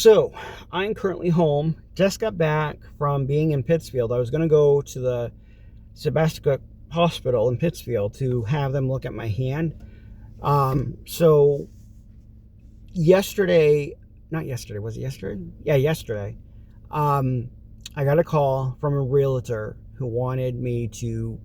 So, I'm currently home. Just got back from being in Pittsfield. I was going to go to the Sebastica Hospital in Pittsfield to have them look at my hand. So yesterday, not yesterday, was it yesterday? Yeah, yesterday. Um, I got a call from a realtor who wanted me to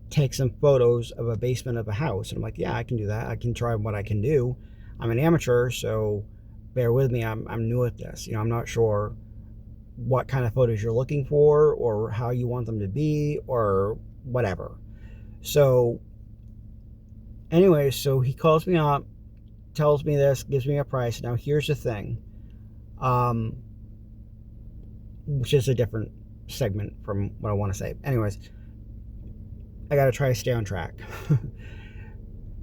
take some photos of a basement of a house. And I'm like, yeah, I can do that. I can try what I can do. I'm an amateur, so bear with me. I'm new at this. I'm not sure what kind of photos you're looking for or how you want them to be or whatever. So, anyway, so he calls me up, tells me this, gives me a price. Now, here's the thing, um, which is a different segment from what I want to say. Anyways, I got to try to stay on track.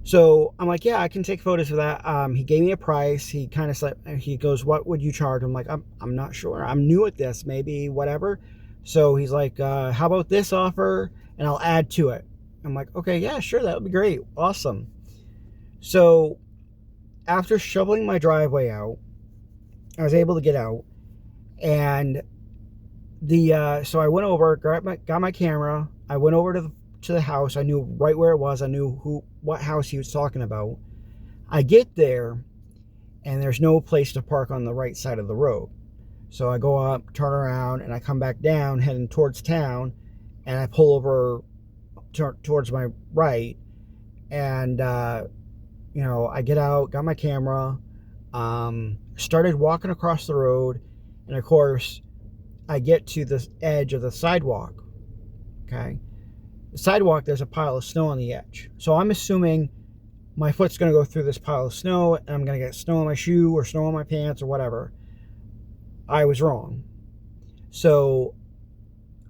So I'm like, yeah, I can take photos of that. He gave me a price. He kind of said, he goes, what would you charge? I'm like, I'm not sure. I'm new at this, maybe whatever. So he's like, how about this offer? And I'll add to it. I'm like, okay, yeah, sure. That would be great. Awesome. So after shoveling my driveway out, I was able to get out, and so I went over, got my camera. I went over to the house. I knew right where it was. I knew what house he was talking about. I get there, and there's no place to park on the right side of the road. So I go up, turn around, and I come back down, heading towards town, and I pull over towards my right, and I get out, got my camera, started walking across the road, and of course, I get to the edge of the sidewalk. Okay, the sidewalk, there's a pile of snow on the edge. So I'm assuming my foot's going to go through this pile of snow and I'm going to get snow on my shoe or snow on my pants or whatever. I was wrong. So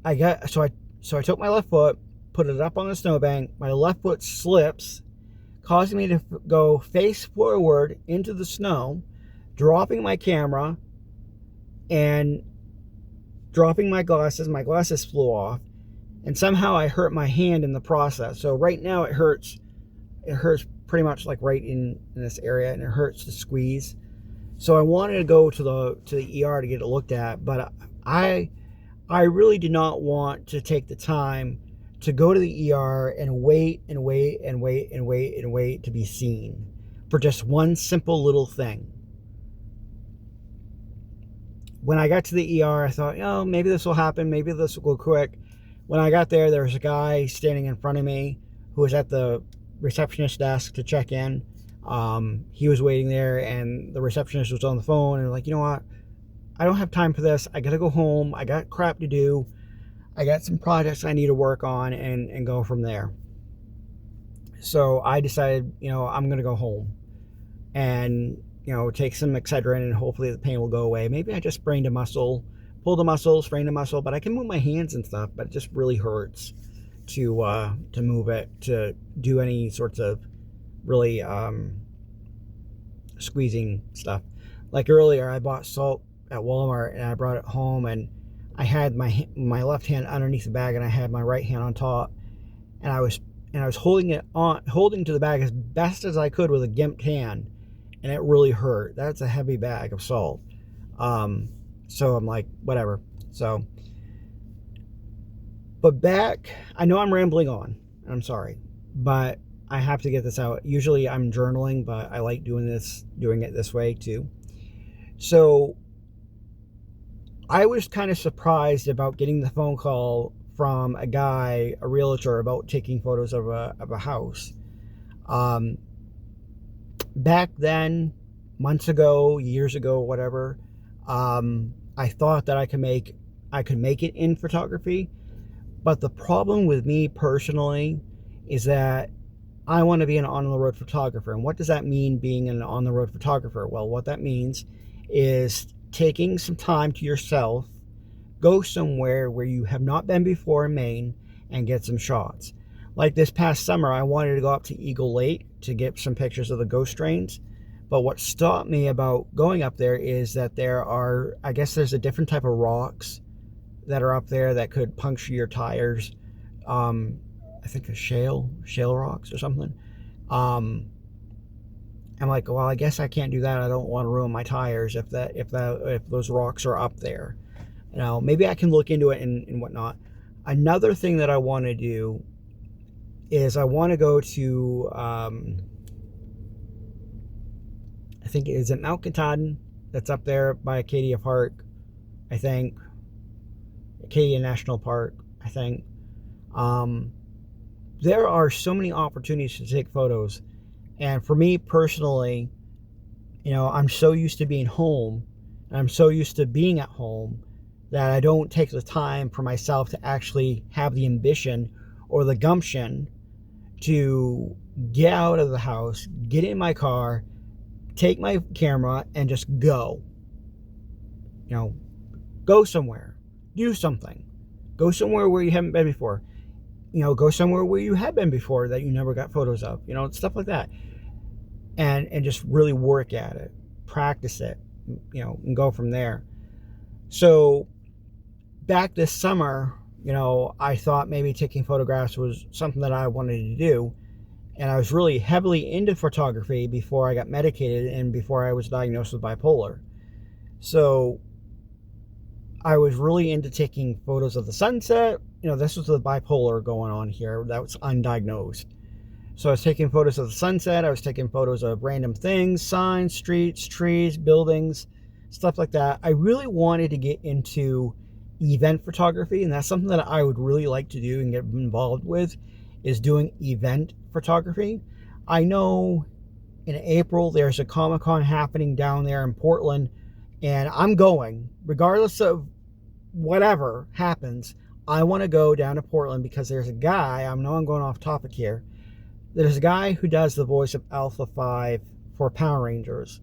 I took my left foot, put it up on the snowbank. My left foot slips, causing me to go face forward into the snow, dropping my camera and dropping my glasses. My glasses flew off. And somehow I hurt my hand in the process. So right now it hurts. It hurts pretty much like right in this area, and it hurts to squeeze. So I wanted to go to the ER to get it looked at, but I really did not want to take the time to go to the ER and wait and wait and wait and wait and wait to be seen for just one simple little thing. When I got to the ER, I thought, maybe this will happen. Maybe this will go quick. When I got there was a guy standing in front of me who was at the receptionist desk to check in. He was waiting there, and the receptionist was on the phone, and like, you know what? I don't have time for this. I got to go home. I got crap to do. I got some projects I need to work on and go from there. So I decided, I'm going to go home and, take some Excedrin, and hopefully the pain will go away. Maybe I just sprained a muscle. Pulled a muscle, sprained a muscle, but I can move my hands and stuff, but it just really hurts to move it, to do any sorts of really squeezing stuff. Like earlier, I bought salt at Walmart and I brought it home, and I had my left hand underneath the bag and I had my right hand on top, and I was holding to the bag as best as I could with a gimped hand, and it really hurt. That's a heavy bag of salt. So I'm like, whatever. So, but I know I'm rambling on. I'm sorry, but I have to get this out. Usually I'm journaling, but I like doing it this way too. So I was kind of surprised about getting the phone call from a realtor, about taking photos of a house. Back then, months ago, years ago, whatever, I thought that I could make it in photography, but the problem with me personally is that I want to be an on-the-road photographer. And what does that mean, being an on-the-road photographer? Well, what that means is taking some time to yourself, go somewhere where you have not been before in Maine, and get some shots. Like this past summer, I wanted to go up to Eagle Lake to get some pictures of the ghost trains. But what stopped me about going up there is that there's a different type of rocks that are up there that could puncture your tires. I think shale rocks or something. I'm like, well, I guess I can't do that. I don't want to ruin my tires if those rocks are up there. You know, maybe I can look into it and whatnot. Another thing that I want to do is I want to go to, I think, is it Mount Katahdin? That's up there by Acadia Park, I think. Acadia National Park, I think. There are so many opportunities to take photos. And for me personally, you know, I'm so used to being home, and I'm so used to being at home, that I don't take the time for myself to actually have the ambition or the gumption to get out of the house, get in my car, take my camera, and just go. You know, go somewhere, do something, go somewhere where you haven't been before. You know, go somewhere where you have been before that you never got photos of. You know, stuff like that, and just really work at it, practice it. You know, and go from there. So back this summer, you know, I thought maybe taking photographs was something that I wanted to do. And I was really heavily into photography before I got medicated and before I was diagnosed with bipolar. So I was really into taking photos of the sunset. You know, this was the bipolar going on here. That was undiagnosed. So I was taking photos of the sunset. I was taking photos of random things, signs, streets, trees, buildings, stuff like that. I really wanted to get into event photography, and that's something that I would really like to do and get involved with, is doing event photography. I know in April there's a Comic-Con happening down there in Portland, and I'm going regardless of whatever happens. I want to go down to Portland because there's a guy, I know I'm going off topic here, there's a guy who does the voice of Alpha 5 for Power Rangers,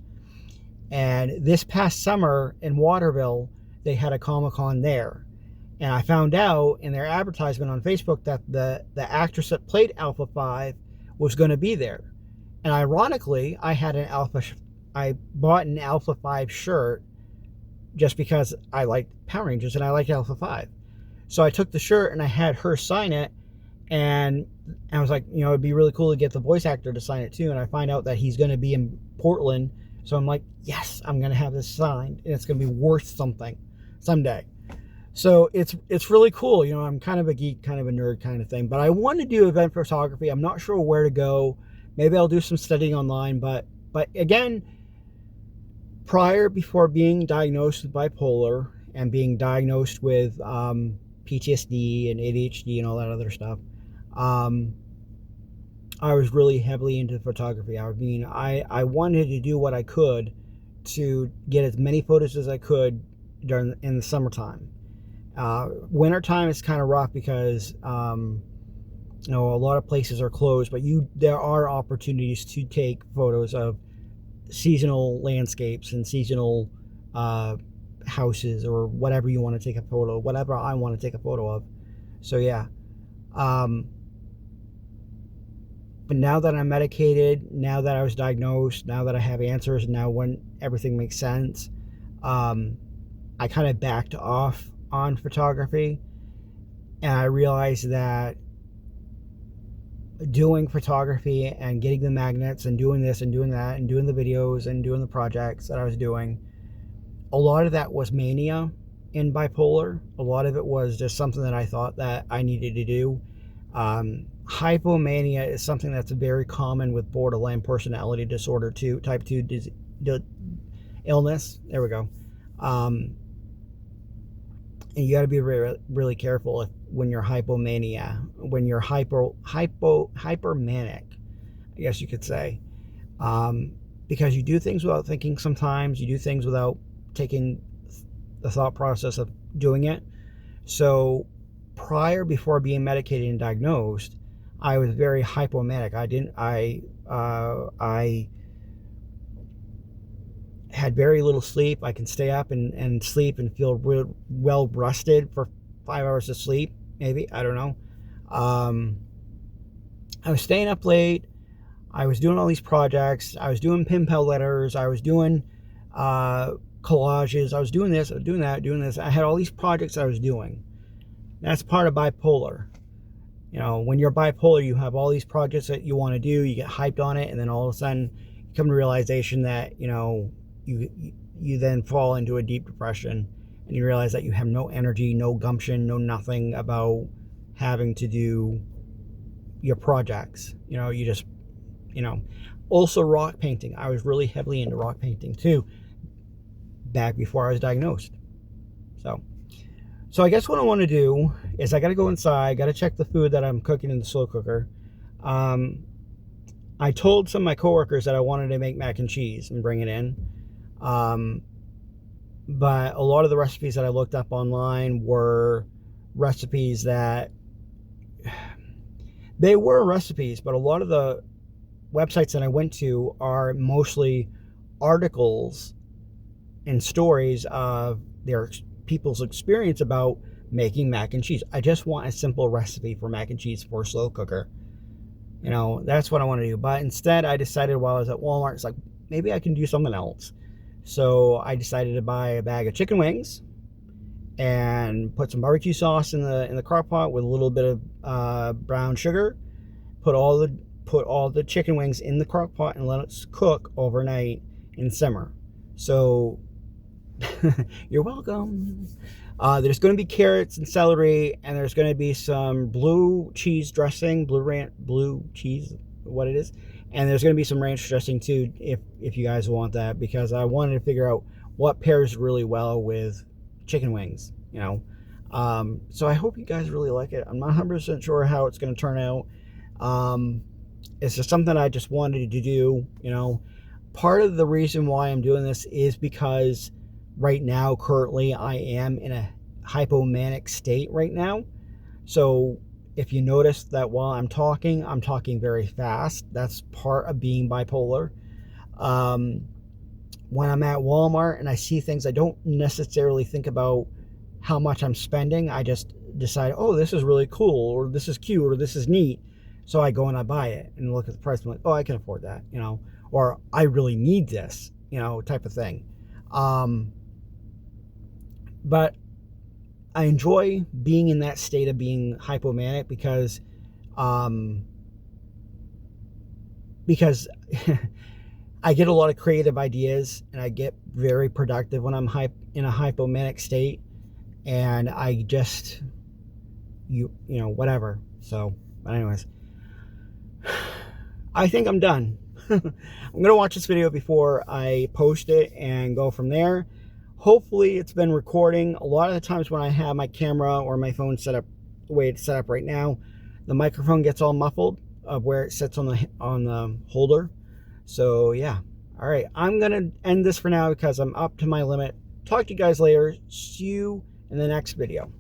and this past summer in Waterville they had a Comic-Con there. And I found out in their advertisement on Facebook that the actress that played Alpha 5 was going to be there. And ironically, I bought an Alpha 5 shirt just because I liked Power Rangers and I liked Alpha 5. So I took the shirt and I had her sign it, and I was like, you know, it'd be really cool to get the voice actor to sign it too. And I find out that he's going to be in Portland. So I'm like, yes, I'm going to have this signed, and it's going to be worth something someday. So it's really cool. You know, I'm kind of a geek, kind of a nerd kind of thing, but I want to do event photography. I'm not sure where to go. Maybe I'll do some studying online, but again, before being diagnosed with bipolar and being diagnosed with PTSD and ADHD and all that other stuff, I was really heavily into photography. I wanted to do what I could to get as many photos as I could in the summertime. Wintertime is kind of rough because you know, a lot of places are closed, but there are opportunities to take photos of seasonal landscapes and seasonal houses or whatever you want to take a photo, whatever I want to take a photo of. So yeah. But now that I'm medicated, now that I was diagnosed, now that I have answers, now when everything makes sense, I kind of backed off on photography, and I realized that doing photography and getting the magnets and doing this and doing that and doing the videos and doing the projects that I was doing, a lot of that was mania in bipolar. A lot of it was just something that I thought that I needed to do. Hypomania is something that's very common with borderline personality disorder too, type 2 illness. There we go. And you got to be really, really careful when you're hypomania, when you're hypermanic, I guess you could say, because you do things without thinking. Sometimes you do things without taking the thought process of doing it. So before being medicated and diagnosed, I was very hypomanic. I had very little sleep. I can stay up and sleep and feel real well rested for 5 hours of sleep, maybe. I don't know. I was staying up late. I was doing all these projects. I was doing pen pal letters. I was doing collages. I was doing this. I was doing that. Doing this. I had all these projects I was doing. That's part of bipolar. You know, when you're bipolar, you have all these projects that you want to do. You get hyped on it, and then all of a sudden, come to realization that, you know, you then fall into a deep depression, and you realize that you have no energy, no gumption, no nothing about having to do your projects. You know, you just, you know. Also rock painting. I was really heavily into rock painting too, back before I was diagnosed. So I guess what I want to do is I got to go inside, got to check the food that I'm cooking in the slow cooker. I told some of my coworkers that I wanted to make mac and cheese and bring it in. But a lot of the recipes that I looked up online were recipes that they were recipes, but a lot of the websites that I went to are mostly articles and stories of their people's experience about making mac and cheese. I just want a simple recipe for mac and cheese for a slow cooker. You know, that's what I want to do. But instead, I decided while I was at Walmart, it's like, maybe I can do something else. So I decided to buy a bag of chicken wings and put some barbecue sauce in the crock pot with a little bit of brown sugar. Put all the chicken wings in the crock pot and let it cook overnight and simmer. So you're welcome. There's going to be carrots and celery, and there's going to be some blue cheese dressing, blue cheese, what it is, and there's going to be some ranch dressing too, if you guys want that, because I wanted to figure out what pairs really well with chicken wings, you know. So I hope you guys really like it. I'm not 100% sure how it's going to turn out. It's just something I just wanted to do, you know. Part of the reason why I'm doing this is because right now, currently, I am in a hypomanic state right now. So if you notice that while I'm talking very fast. That's part of being bipolar. When I'm at Walmart and I see things, I don't necessarily think about how much I'm spending. I just decide, oh, this is really cool, or this is cute, or this is neat. So I go and I buy it and look at the price. I'm like, oh, I can afford that, you know, or I really need this, you know, type of thing. But I enjoy being in that state of being hypomanic because I get a lot of creative ideas and I get very productive when I'm in a hypomanic state, and I just, you know, whatever. So, but anyways, I think I'm done. I'm going to watch this video before I post it and go from there. Hopefully it's been recording. A lot of the times when I have my camera or my phone set up the way it's set up right now, the microphone gets all muffled of where it sits on the holder. So yeah. All right, I'm going to end this for now because I'm up to my limit. Talk to you guys later. See you in the next video.